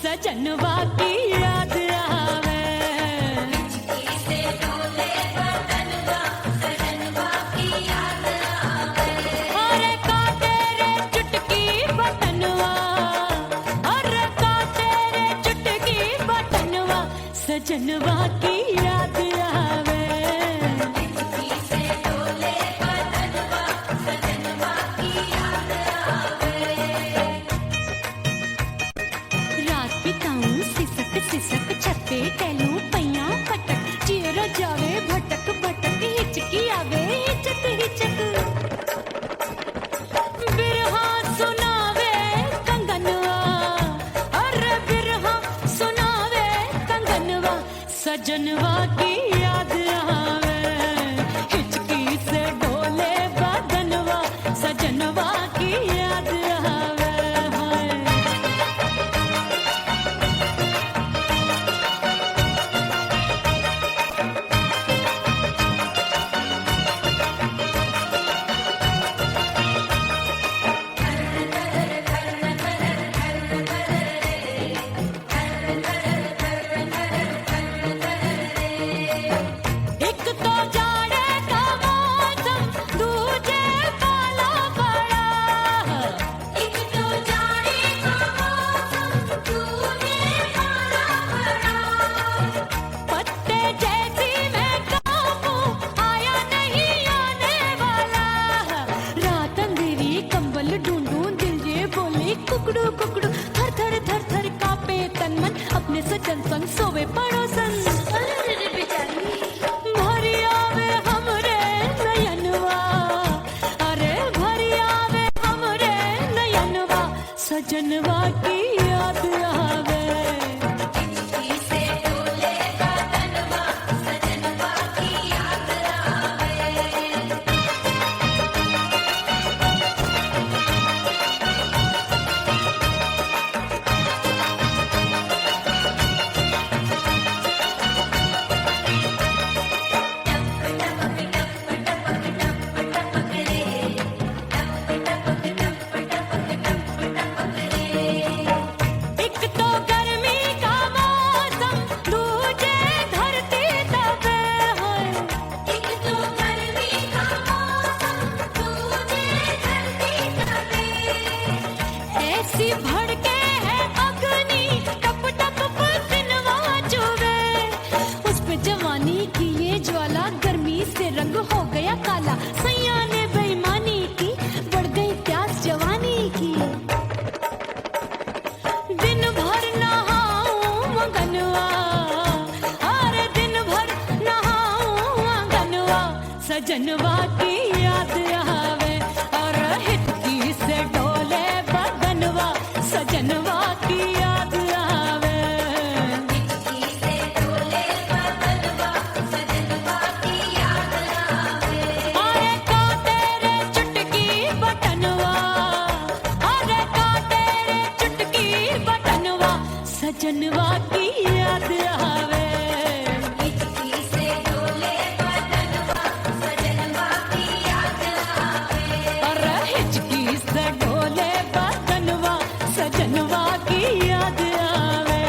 सजनवा की याद आवे, से डोले बदनवा सजनवा की याद आवे। अरे का तेरे चुटकी बटनवा, अरे का तेरे चुटकी बटनवा सजनवा की याद आवे। से डोले बदनवा सजनवा की याद आवे। रात बिताऊं सिसक सिसक छत पे टहलूं पैया पटक, चेहरा जावे भटक भटक, हिचकी आवे हिचक हिचक। बिरहा सुनावे कंगनवा, अरे बिरहा सुनावे कंगनवा सजनवा की याद आवे। हिचकी से डोले बदनवा सजनवा की याद आवे। हाय एक तो जाड़े का मौसम, दूजे पाला पड़ा। एक तो जाने का मौसम, दूजे पाला पड़ा। पत्ते जैसी मैं कांपूं, आया नहीं आने वाला। रात अंधेरी कंबल ढूंढूं, दिल ये बोले कुकड़ू कुकड़ू। थर थर थर थर कांपे तन मन, अपने सजन संग सोवे पड़ोसन। अरे बेचारी भरी आवे हमरे नयनवा, अरे भरी आवे हमरे नयनवा सजनवा की याद आवे। से डोले बदनवा सजनवा की याद आवे। एक तो गर्मी का मौसम, दूजे धरती तपे होए। एक तो गर्मी का मौसम, दूजे धरती तपे। ऐसी भड़के है अग्नि, टप टप पसीनवा चुभे। उस पे जवानी की ये ज्वाला, गर्मी से रंग हो गया काला। सैया ने बेईमानी की, बढ़ गई प्यास जवानी की। दिन भर नहाऊं मगनवा, अरे दिन भर नहाऊं मगनवा सजनवा की याद आवे। और हिचकी से डोले बदनवा सजनवा की याद आवे। से डोले बदनवा सजनवा की याद आवे। अरे का तेरे चुटकी बटनवा, अरे का तेरे चुटकी बटनवा सजनवा की याद आवे। से डोले बदनवा सजनवा की याद आवे। अरे हिचकी से डोले बदनवा सजनवा की याद आवे।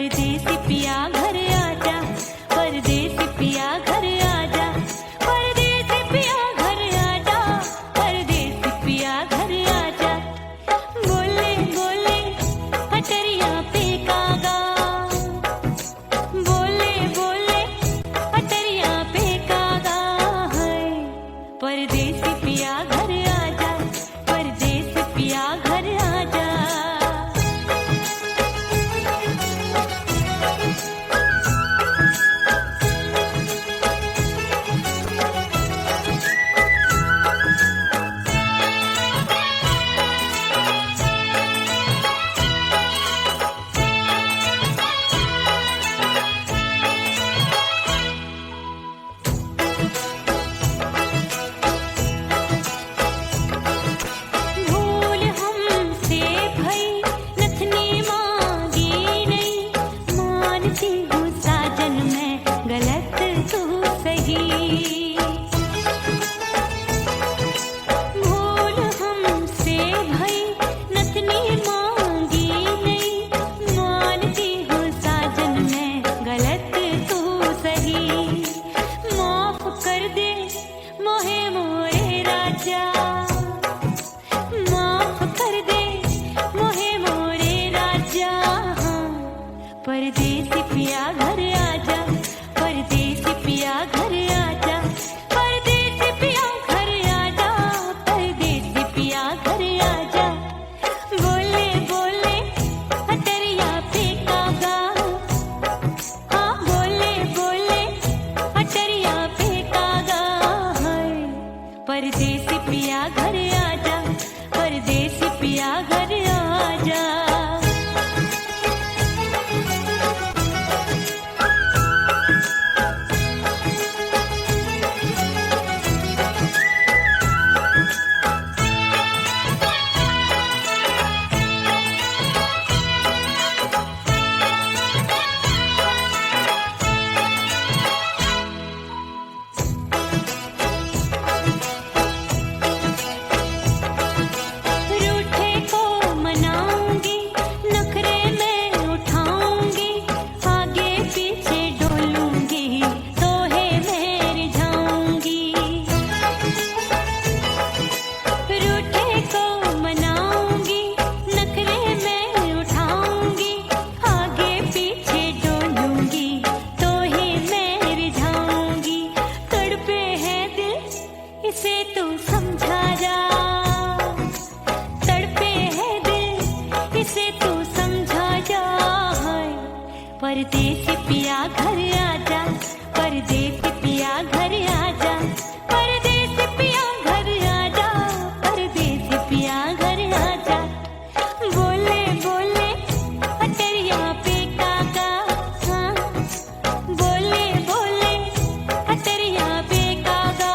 परदेसी पिया घर आजा, परदेसी पिया घर आजा, परदेसी पिया घर आजा, परदेसी पिया घर आजा। बोले बोले अटरिया पे कागा, बोले बोले अटरिया पे कागा है। परदेसी पिया घर आजा, परदेसी पिया घर आजा। भूल हमसे भई नथनी मांगी नहीं, मानती हूँ साजन मैं गलत तू सही। भूल हमसे भई नथनी मांगी नहीं, मानती हूँ साजन मैं गलत तू सही। माफ कर दे मोहे मोरे राजा, माफ कर दे मोहे मोरे राजा। परदेसी पिया घर आजा, परदेसी पिया घर आजा, परदेसी पिया घर आजा, परदेसी पिया घर आजा। बोले बोले अटरिया पे कागा, हाँ बोले बोले अटरिया पे कागा है। परदेसी पिया घर आजा, परदेसी पिया घर आजा। रूठे को मनाऊंगी, नखरे में उठाऊंगी, आगे पीछे डोलूंगी, तोहे में रिझाऊंगी। रूठे को मनाऊंगी, नखरे में उठाऊंगी, आगे पीछे डोलूंगी, तोहे में रिझाऊंगी। तड़पे है दिल इसे तू समझा जा, तड़पे है दिल इसे तू समझा जा। परदेसी पिया घर आजा, परदेसी पिया घर आजा, परदेसी पिया घर आजा, परदेसी पिया घर आजा। बोले बोले अटरिया पे कागा, हाँ बोले बोले अटरिया पे कागा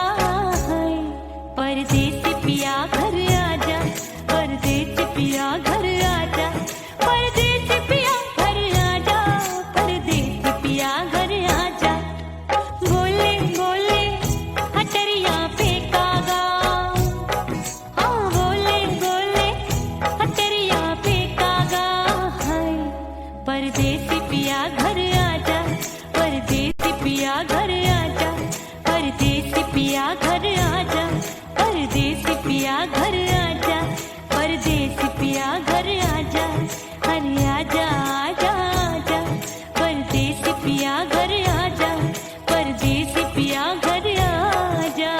है। परदेसी पिया घर आजा, परदेसी पिया घर आजा, परदेसी पिया घर आजा, परदेसी पिया घर आजा। बोले बोले अटरिया पे कागा, हाँ बोले बोले अटरिया पे कागा है। परदेसी पिया घर आजा, परदेसी पिया घर आजा, परदेसी पिया घर आजा, परदेसी पिया घर आजा, परदेसी पिया घर आजा। अरे आजा आजा आजा, परदेसी पिया घर आजा, परदेसी पिया घर आजा।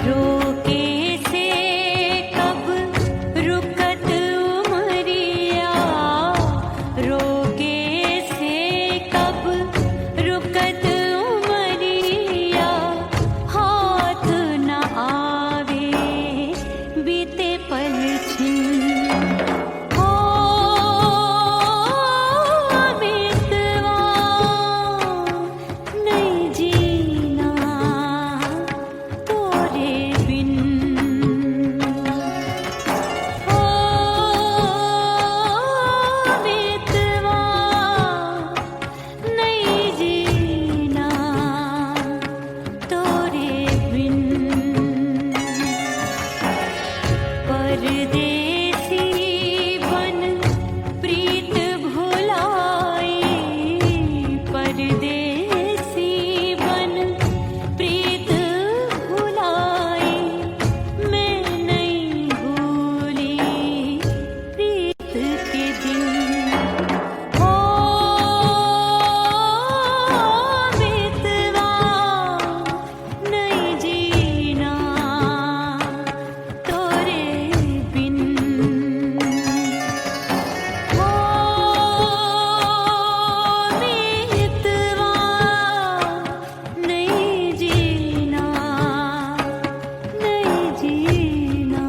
रोके से कब रुकत उमरिया, रोके से कब रुकत उमरिया, हाथ न आवे बीते पल छिन। हो मितवा नहीं जीना तोरे बिन, हो मितवा नहीं जीना तोरे बिन। परदेसी बन प्रीत भुलाई, परदेसी बन प्रीत भुलाई, मैं नहीं भूली प्रीत के दिन। हो मितवा नहीं जीना तोरे बिन, हो मितवा नहीं जीना, नहीं जीना।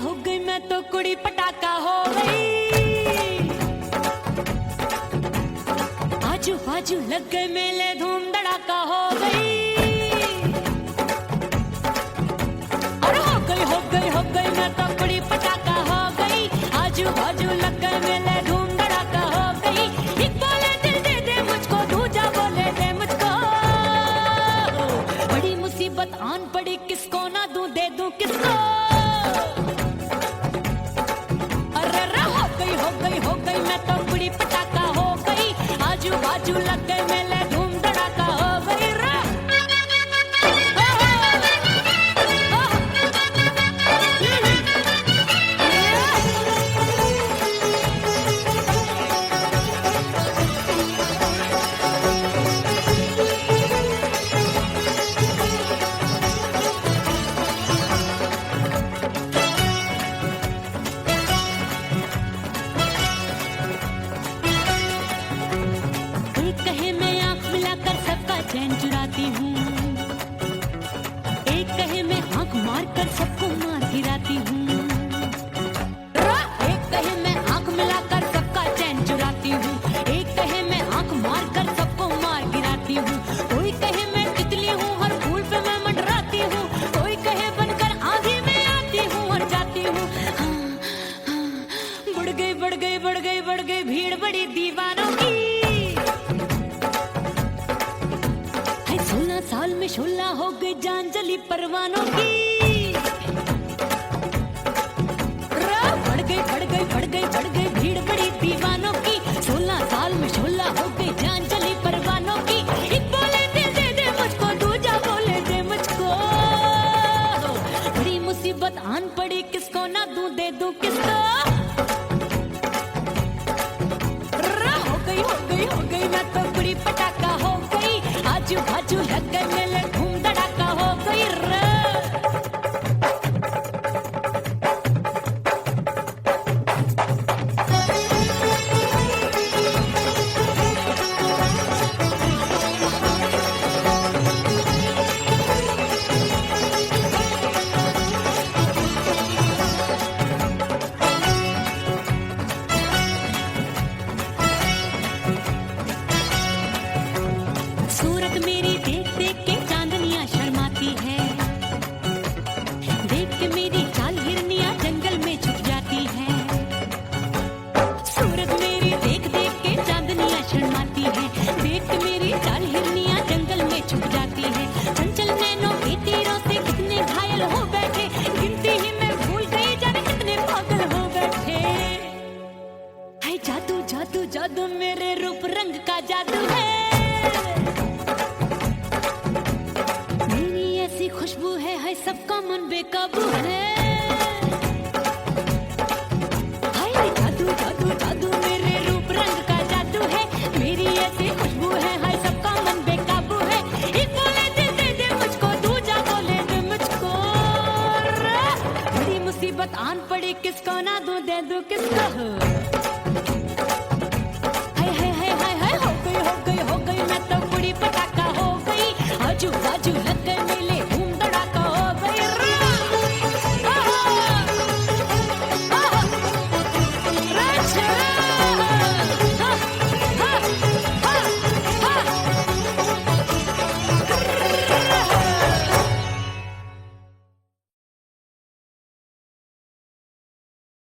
हो गई मैं तो कुड़ी पटाखा हो गई, आजू बाजू लग गए मेले धूम धड़ाका हो गई। और हो गई मैं तो कुड़ी पटाखा हो गई, आजू बाजू लग गए मेले धूम धड़ाका हो गई। एक बोले दिल दे दे मुझको, दूजा बोले दे मुझको, बड़ी मुसीबत आन पड़ी किसको ना दूं दे दूं किसको। हो गई मैं तो कुड़ी पटाखा हो गई, आजू बाजू लग गए मेले धूम धड़ाका हो गई रे। चैन चुराती हूँ, एक कहे मैं आंख मार कर सबको मार गिराती हूँ, एक कहे मैं आंख मिलाकर सबका चैन चुराती हूँ, एक कहे मैं आंख मार कर सबको मार गिराती हूँ। कोई कहे मैं तितली हूँ हर फूल पे मैं मंडराती हूँ, कोई कहे बनकर आंधी में आती हूँ और जाती हूँ। बढ़ गई भीड़ बड़ी दीवानों की, 16 साल में शोला हो गई जान जली परवानों की। बढ़ गई भीड़ बड़ी दीवानों की, 16 साल में शोला हो गई जान जली परवानों की। एक बोले दे दे मुझको, दूजा बोले दे मुझको, बड़ी मुसीबत आन पड़ी किसको ना दूं दे दूं किसको। हो गई मैं तो कुड़ी पटाखा हो गई, आजू बाजू लग गए मेले धूम धड़ाका हो गई रे। शर्माती है, देख के मेरी चाल हिरनियां जंगल में छुप जाती है। चंचल नैनों के तीरों से कितने घायल हो बैठे, गिनती ही मैं भूल गई जाने कितने पागल हो बैठे। है जादू जादू जादू मेरे रूप रंग का जादू है, मेरी ऐसी खुशबू है सबका मन बेकाबू है। हाय जादू जादू जादू मेरे रूप रंग का जादू है, मेरी ऐसी खुशबू है हाय सबका मन बेकाबू है। एक बोले दिल दे दे मुझको, दूजा बोले दे मुझको, बड़ी मुसीबत आन पड़ी किसको ना दूं दे दूं किसको। हाय हाय हाय हाय हाय हो गई मैं तो बुरी पटाखा हो गई, आजू बाजू लग गए मेले धूम धड़ाका हो गई।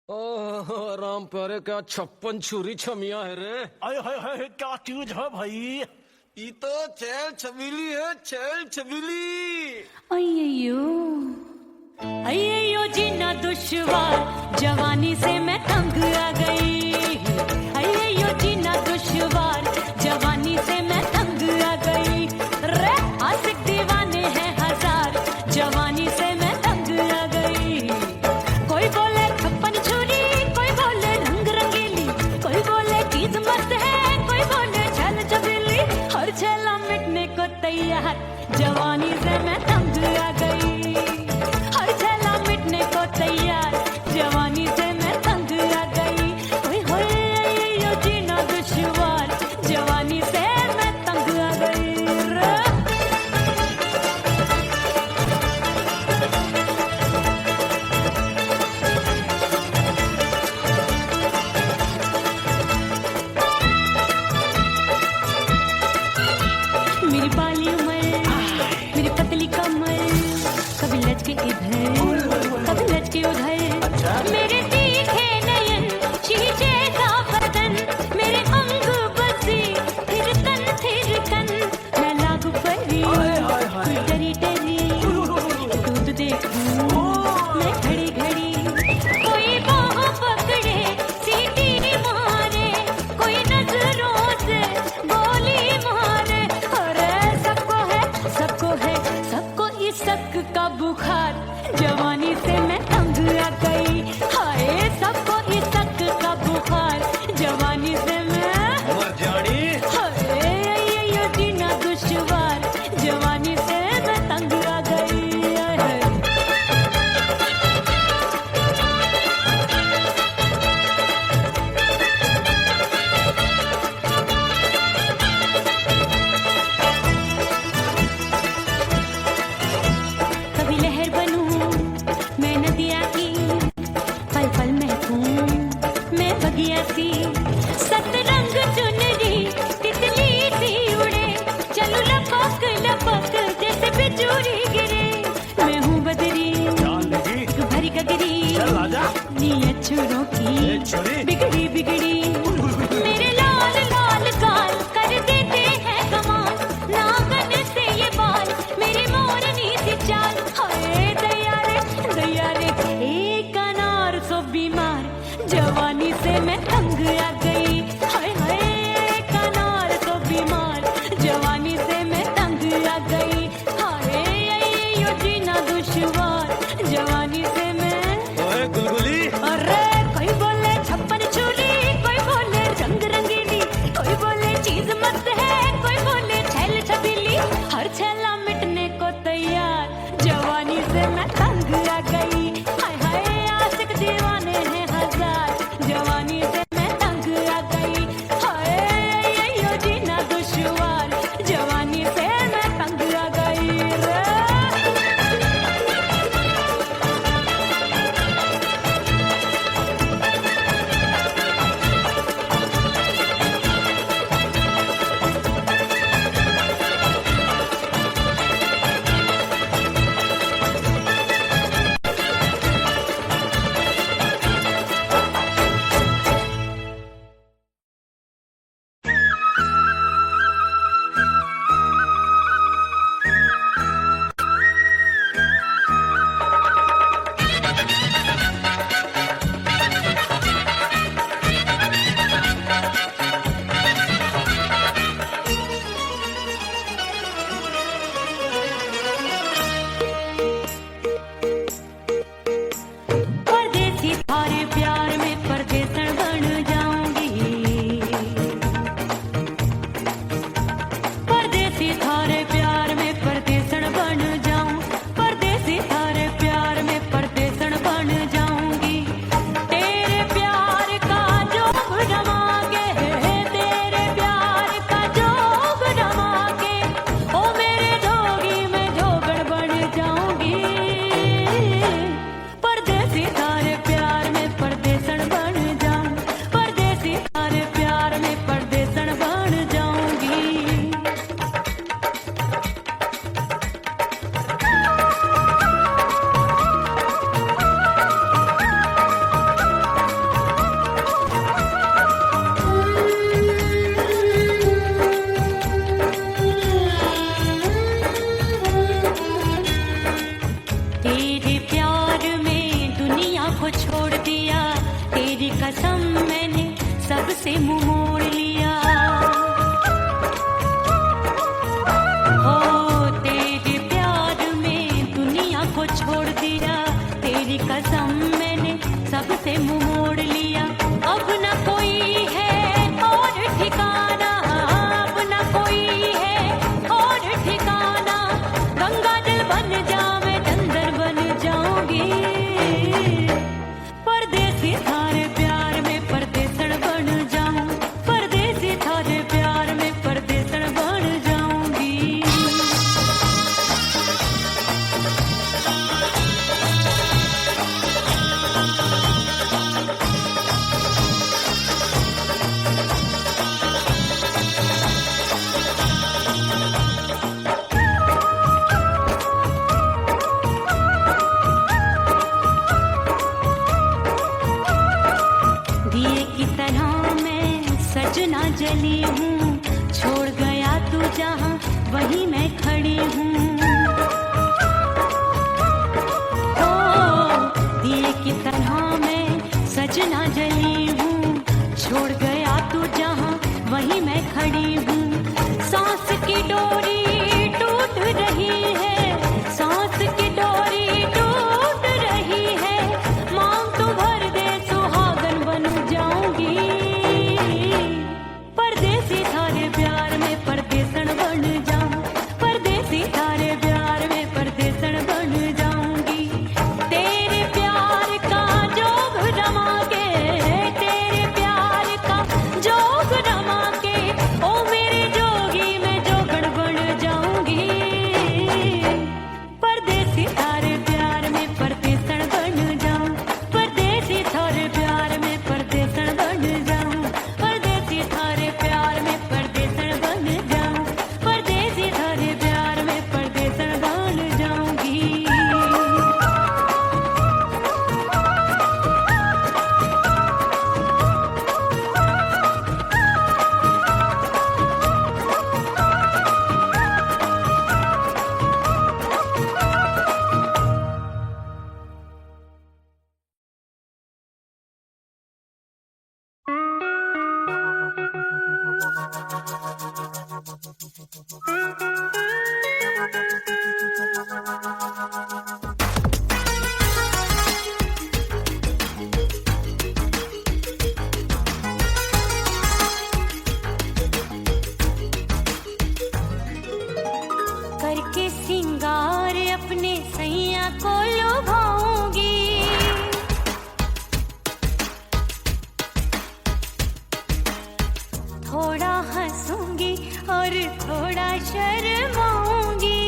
ओह राम प्यारे क्या 56 छुरी छमिया है रे। आय हाय हाय क्या चीज है भाई। ये तो चैल छबीली है, चैल छबीली। अय्यो जीना दुश्वार, जवानी से मैं तंग आ गई। अय्यो जीना दुश्वार, जवानी से मैं तंग आ गई। रे आशिक दीवाने हैं हजार, जवानी से मैं तंग आ गई। कोई बोले 56 छुरी, कोई बोले रंग रंगीली, कोई बोले चीज मस्त है, कोई बोले छल छबीली। हर छेला मिटने को तैयार, जवानी से मैं तंग आ गई। हर छेला मिटने को तैयार, जवानी से मैं तंग आ गई। ओए होए यो जीना दुश्वार, जवानी से मैं तंग आ गई रे। मेरी बाली उमर, मेरी पतली कमर, कभी लचके इधर कभी लचके उधर। मेरे तीखे नयन, शीशे का बदन, मेरे अंग बसी थिरकन। मैं लागू परी डरी डरी, दूध देखूं मैं घड़ी घड़ी। कोई बाह पकड़े सीटी मारे, कोई नजरों से गोली मारे। अरे सबको इसक का बुखार, जवानी से मैं तंग आ गई। हाय सबको इसक का बुखार, जवानी से मैं मर जानी। हाय ये जीना दुश्वार, जवानी से मैं तंग आ गई। हाय कभी लहर बनूं मैं नदिया की, पल पल महकूं मैं बगिया सी। सतरंग चुनरी तितली सी उड़े, चलूं लपक लपक जैसे बिजुरी गिरे। मैं हूँ बदरी जान लगी भरी गगरी, चल आजा। नीयत छुरों ए की छुरी। बिगड़ी बिगड़ी। मेरे लाल लाल गाल कर देते हैं कमाल, नागन से ये बाल मेरी मोरनी सी चाल। हाय दया रे एक अनार सो बीमार, जवानी से मैं तंग आ गई। हाय हाय एक अनार सो बीमार, जवानी से मैं तंग आ गई। हाय यो जीना दुश्वार, जवानी से मैं। ओए गुलगुली। अरे कोई बोले 56 छुरी, कोई बोले रंग रंगीली, कोई बोले चीज मस्त है, कोई बोले छैल छबीली। हर छेला मिटने को तैयार, जवानी से मैं तंग आ गई। हाय हाय आशिक दीवाने हैं हजार, जवानी से मैं तंग आ गई। हाय यो जीना दुश्वार, वहीं मैं खड़ी हूँ। ओ दिए की तरह मैं सजना जली हूँ, छोड़ गया तू जहाँ वहीं मैं खड़ी हूँ। सांस की डोरी टूट रही है, सांस की डोरी टूट रही है, मांग तू भर दे सुहागन बन जाऊंगी। परदेसी थारे प्यार में परदेसन बन जाऊं, परदेसी थारे प्यार में परदेसन बन जाऊंगी। तेरे प्यार का जोग रमा के, तेरे प्यार का जोग रमा के, ओ मेरे जोगी मैं जोगण बन जाऊंगी। परदेसी थारे प्यार में परदेसन बन जाऊं, परदेसी थारे प्यार में परदेसन बन जाऊं, परदेसी थारे प्यार में परदेसन बन जाऊं, परदेसी थारे प्यार में परदेसन बन जाऊंगी। करके सिंगार अपने सैया को लुभाऊंगी, थोड़ा हंसूंगी और थोड़ा शर्माऊंगी।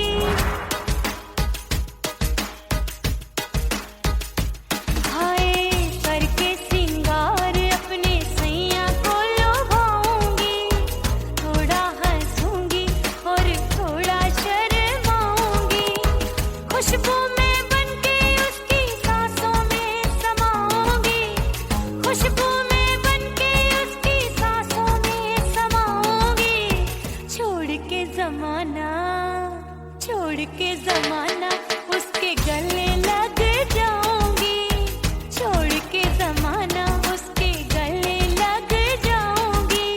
हाय करके सिंगार अपने सैया को लुभाऊंगी, थोड़ा हंसूंगी और थोड़ा शर्माऊंगी। खुशबू में बनके उसकी सांसों में समाऊंगी, खुशबू में बनके उसकी सांसों में समाऊंगी। छोड़ के जमाना, छोड़ के जमाना उसके गले लग जाऊंगी, छोड़ के जमाना उसके गले लग जाऊंगी।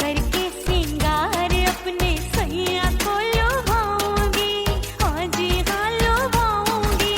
करके सिंगार अपने सैया को लुभाऊंगी, हाँ जी हाँ लुभाऊंगी।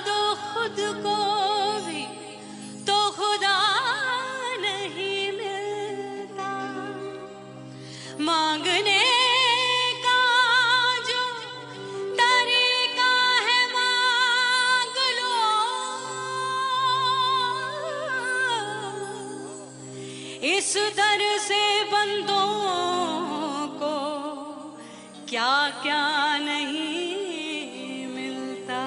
दो खुद को भी तो खुदा नहीं मिलता। मांगने का जो तरीका है मांग लो, इस दर से बंदों को क्या क्या नहीं मिलता।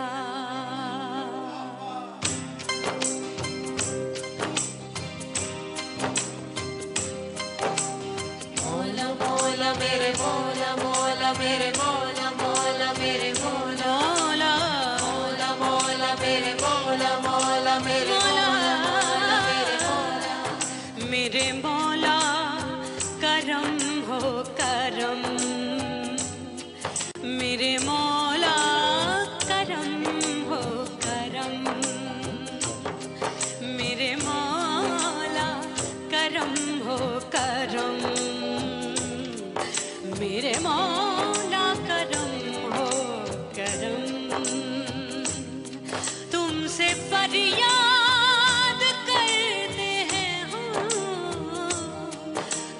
मौला मौला मेरे मौला मौला मेरे मौला मौला मेरे मौला मौला मौला मौला मेरे मौला मौला मेरे मौला मौला मेरे मौला मेरे मौला करम हो करम, मेरे मौला करम हो करम, मेरे मौला करम हो करम, मेरे मौला करम हो करम। तुमसे फरियाद करते हैं हम,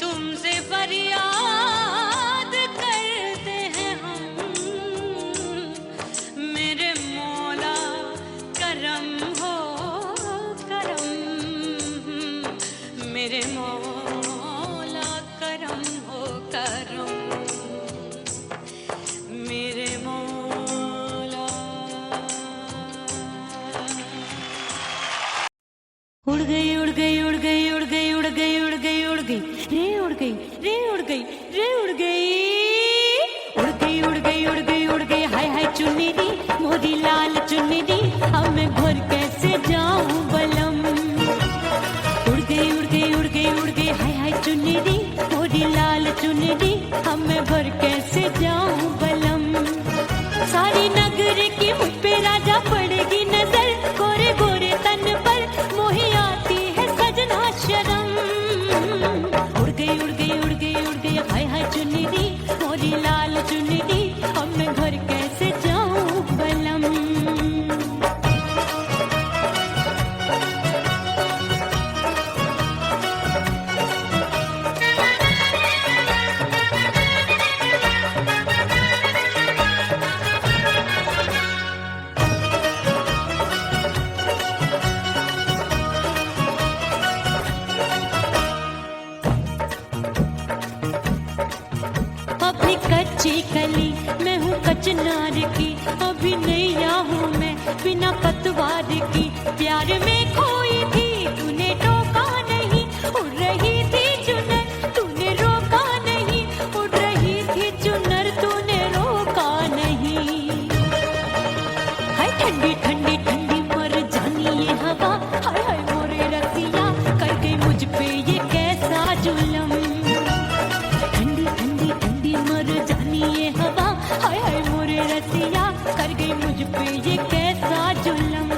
तुमसे फरियाद करते हैं हम, मेरे मौला करम हो करम, मेरे मौला करम हो करम, मेरे मौला। उड़ गई उड़ गई उड़ गई उड़ गई उड़ गई उड़ गई उड़ गई रे उड़ गई रे उड़ गई रे उड़ गई उड़ गई उड़ गई उड़ गई उड़ गई हाय हाय चुन्नी दी मोरी लाल चुन्नी दी, अब मैं घर कैसे जाऊं बलम। उड़ गई उड़ गई उड़ गई उड़ गई हाय हाय चुन्नी दी मोरी लाल चुन्नी दी, अब मैं घर कैसे जाऊं बलम। सारी नगर की मुझ पे राजा पड़ेगी नजर, गोरे गोरे तन पर मोही आती है सजना शर्म। उड़ गई उड़ गई उड़ गई उड़ गई हाय हाय चुन्नी दी मोरी लाल चुन्नी दी, अब मैं घर कैसे जाऊं बलम। अभी कच्ची कली मैं हूँ कचनार की, अभी नैया हूँ मैं बिना पतवार की। प्यार में खोई थी तूने टोका नहीं, उड़ रही थी चुनर तूने रोका नहीं, उड़ रही थी चुनर तूने रोका नहीं। हाय ठंडी ठंडी ठंडी मर जानी ये हवा, हाय हाय मोरे रसिया कर गई मुझ पे ये कैसा जुलम। ठंडी ठंडी ठंडी मर जानी ये हवा, हाय हाय मोरे रसिया कर गई मुझ पे ये कैसा जुलम।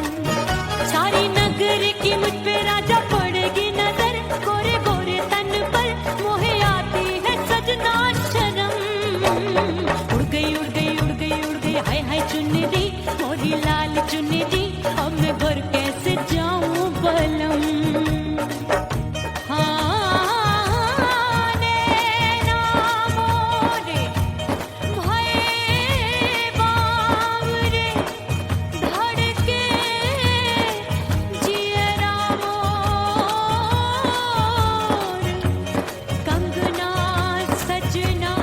सारी नगर की मुझ पे राजा पड़ेगी नजर, गोरे गोरे तन पर मोहे आती है सजना शर्म। उड़ गई उड़ गई उड़ गई उड़ गई हाय हाय चुन्नी दी मोरी लाल चुन्नी दी, अब मैं घर कैसे जाऊं बलम। हाँ नैना मोरे भये बावरे, धड़के जियरा मोर, कंगना सजना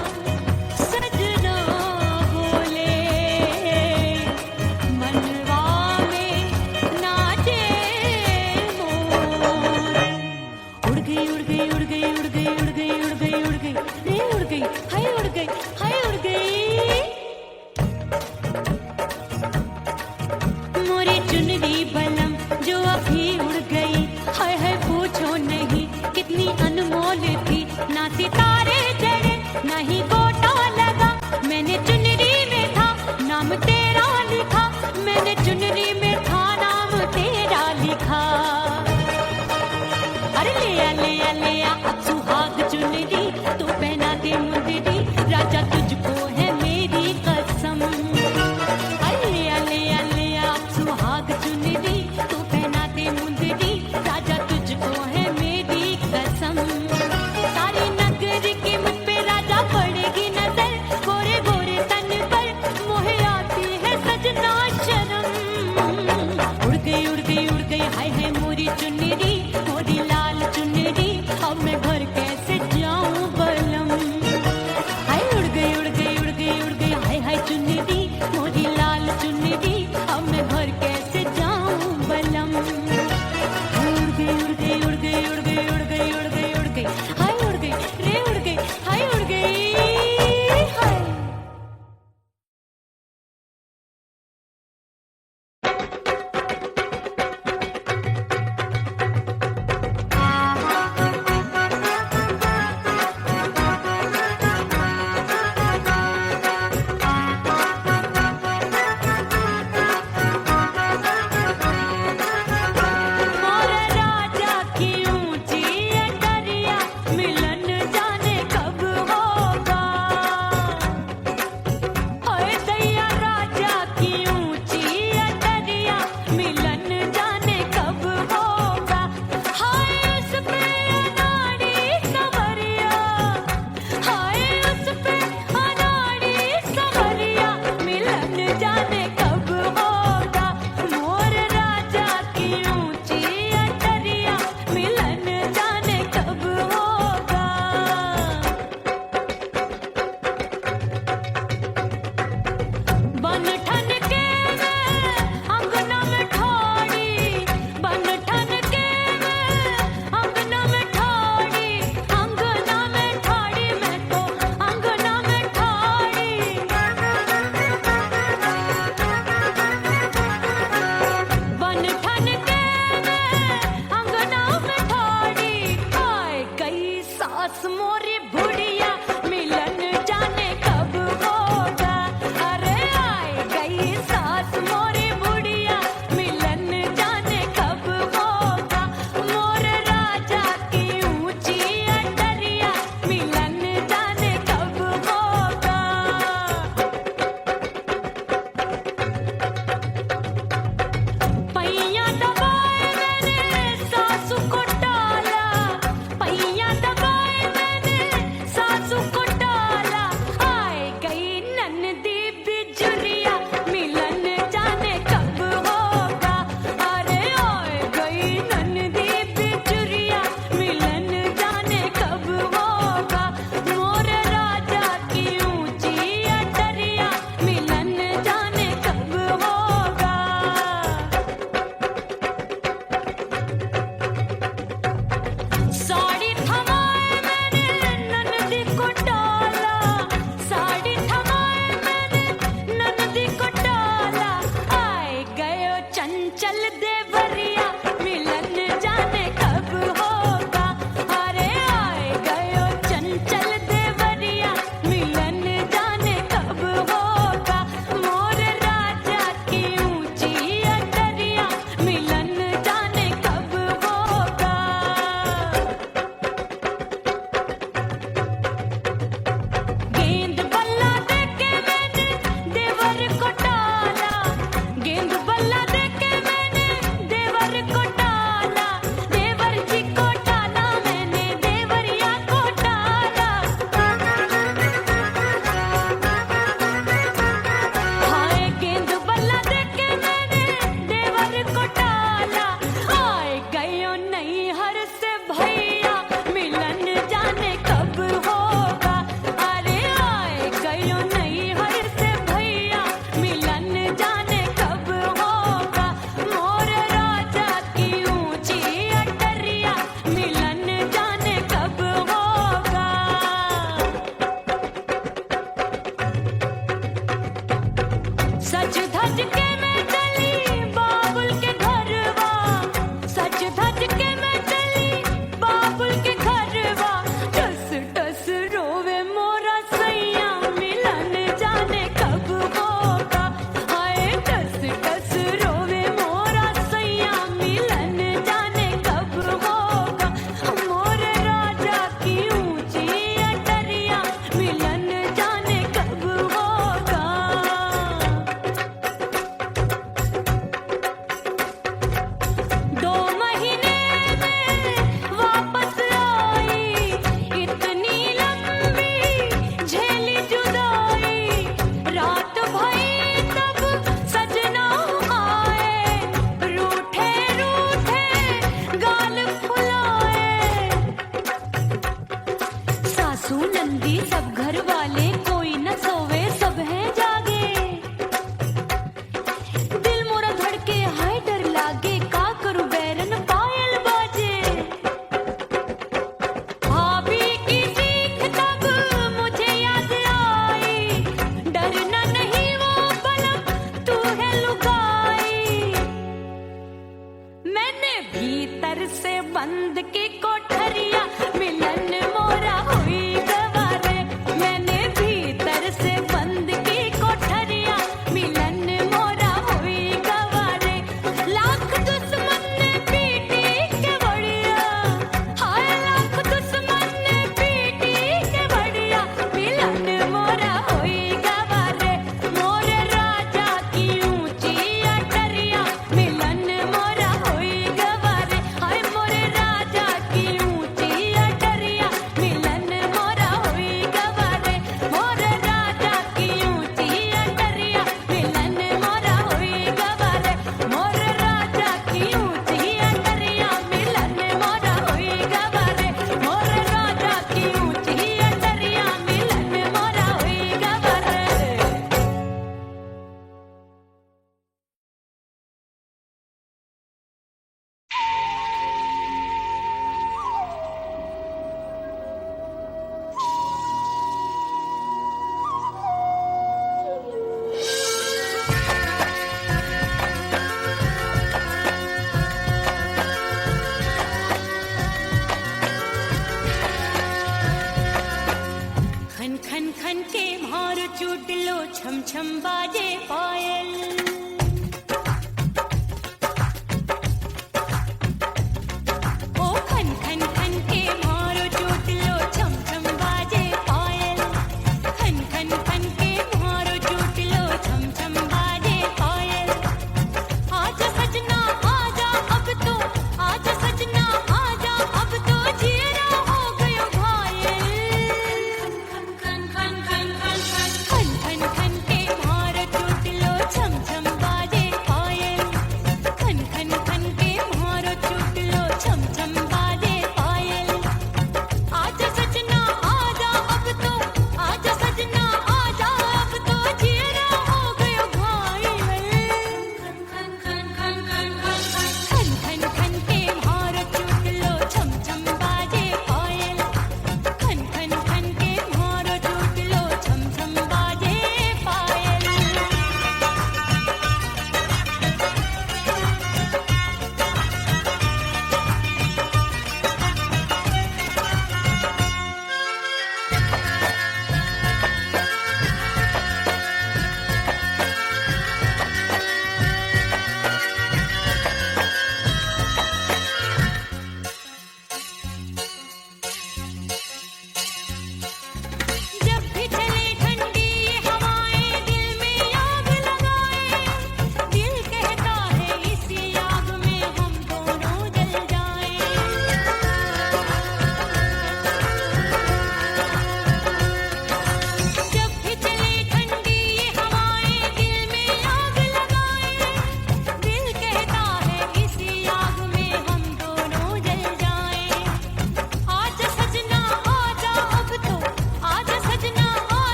सजना बोले, मनवा में नाचे मोर। उड़ गई उड़ गई उड़ गई उड़ गई उड़ गई उड़ गई उड़ गई रे उड़ गई हाय उड़ गई हाय उड़ गई। मोरी चुनरी बलम जो अभी उड़ गई, हाय हाय पूछो नहीं कितनी अनमोल थी। ना सितारे चढ़े ना ही गोटा लगा, मैंने चुनरी में था नाम तेरा लिखा, मैंने चुनरी में था नाम तेरा लिखा। अरे ले आ अब सुहाग चुनरी तू पहना दे मुंदरी, राजा तुझको है मेरी कसम। अरे ले आ चंचल देवरिया मिलन जाने कब होगा। अरे आए गयो चंचल देवरिया मिलन जाने कब होगा। मोर राजा की ऊंची अटरिया मिलन जाने कब होगा। गेंद बल्ला देके मैंने देवर को टाला। गेंद बल्ला देके मैंने देवर को टाला। देवर जी को टाला मैंने देवरिया को टाला। हाय गेंद बल्ला देके मैंने देवर को टाला। आए गयो नैहर से भैया मिलन जाने कब होगा। अरे आए गयो नैहर से भैया मिलन जाने कब होगा। मोर राजा की ऊंची अटरिया मिलन जाने कब होगा। सज धज के मैं चली बाबुल के घरवा। सज धज के मैं चली बाबुल के घरवा। टस टस रोवे मोरा सैया मिलन जाने कब होगा। हाय टस टस रोवे मोरा सैया मिलन जाने कब होगा। मोर राजा की ऊंची अटरिया मिलन जाने कब होगा। 2 महीने में वापस आई इतनी लंबी झेली जुदाई। रात भई तब सजना आए रूठे रूठे गाल फुलाए। सासू नंदी सब घर वाले कोई न सोवे सब हैं जागे। दिल मोरा धड़के हाय डर लागे का करूं बैरन पायल बाजे। भाभी की सीख तब मुझे याद आई। डरना नहीं वो बलम तू है लुगाई। मैंने भीतर से बंद की कोठरिया मिलन मोरा हुई गवारे। मैंने भीतर से बंद की कोठरिया मिलन मोरा हुई गवारे। लाख दुश्मन ने पीटी के बढ़िया। हाय लाख दुश्मन ने पीटी के बढ़िया मिलन मोरा हुई गवारे। मोर राजा की ऊंची अटरिया मिलन मोरा हुई गवारे। हाय मोर राजा की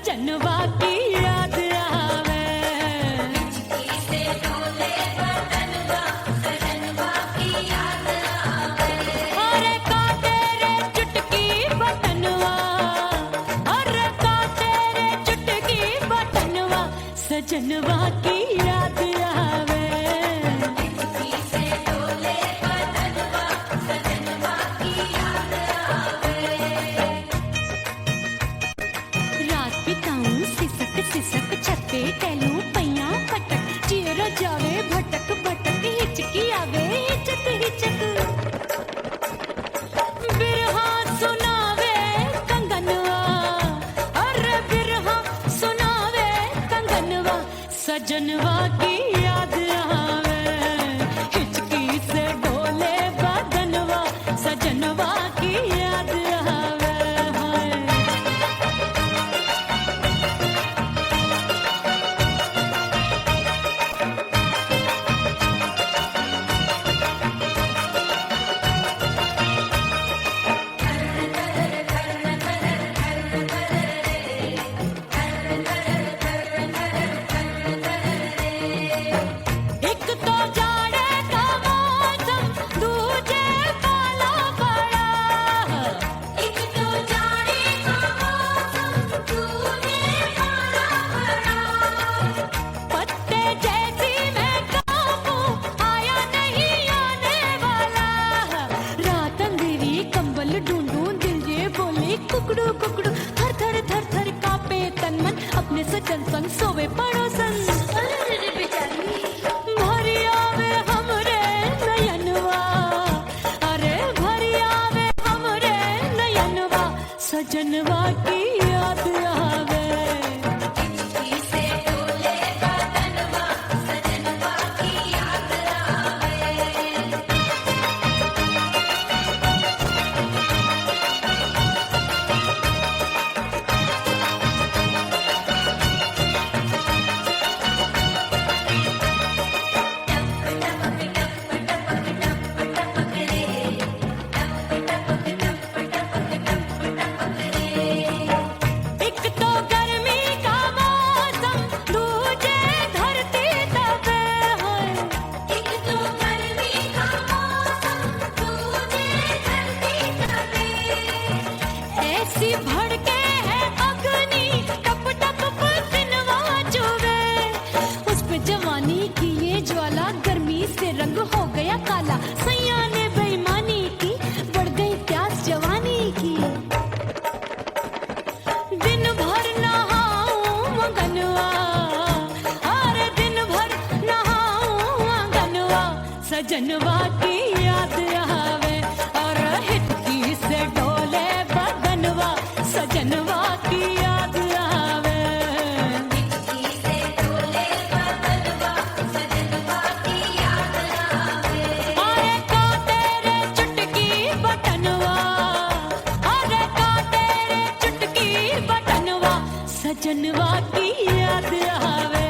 सजनवा की याद आवे। से डोले बदनवा सजनवा की याद आवे। अरे का तेरे चुटकी बटनवा, अरे का तेरे चुटकी बटनवा सजनवा की याद आवे। से डोले बदनवा सजनवा की याद आवे। रात बिताऊं सिसक सिसक छत पे टहलूं पैया पटक चिर जावे भटक भटक हिचकी आवे हिचक हिचक। बिरहा सुनावे कंगनवा, अरे बिरहा सुनावे कंगनवा सजनवा की याद आवे। हिचकी से डोले बदनवा सजनवा की याद आवे। हाय एक तो जाड़े का मौसम दूजे पाला पड़ा। एक तो जाने का मौसम तूने पाला पड़ा। पत्ते जैसी मैं कांपूं आया नहीं आने वाला। रात अंधेरी कंबल ढूंढूं दिल ये बोले कुकड़ू कुकड़ू। थर थर थर थर कांपे तन मन अपने सजन संग सोवे पड़ोसन। अरे बेचारी भरी आवे हमरे नयनवा, अरे भरी आवे हमरे नयनवा सजनवा की याद आवे। से डोले बदनवा सजनवा की याद आवे। एक तो गर्मी का मौसम दूजे धरती तपे है। एक तो गर्मी का मौसम तूने धरती तपे। ऐसी भड़के है अग्नि टप टप पसीनवा चुभे। उस पे जवानी की ये ज्वाला गर्मी से रंग हो गया काला। सैया ने बेईमानी की बढ़ गई प्यास जवानी की। दिन भर नहाऊं आंगनवा, अरे दिन भर नहाऊं आंगनवा सजनवा की याद आवे। और हिचकी से डोले बदनवा सजनवा की याद आवे। से डोले बदनवा सजनवा की याद आवे। अरे का तेरे चुटकी बटनवा, अरे का तेरे चुटकी बटनवा सजनवा की याद आवे।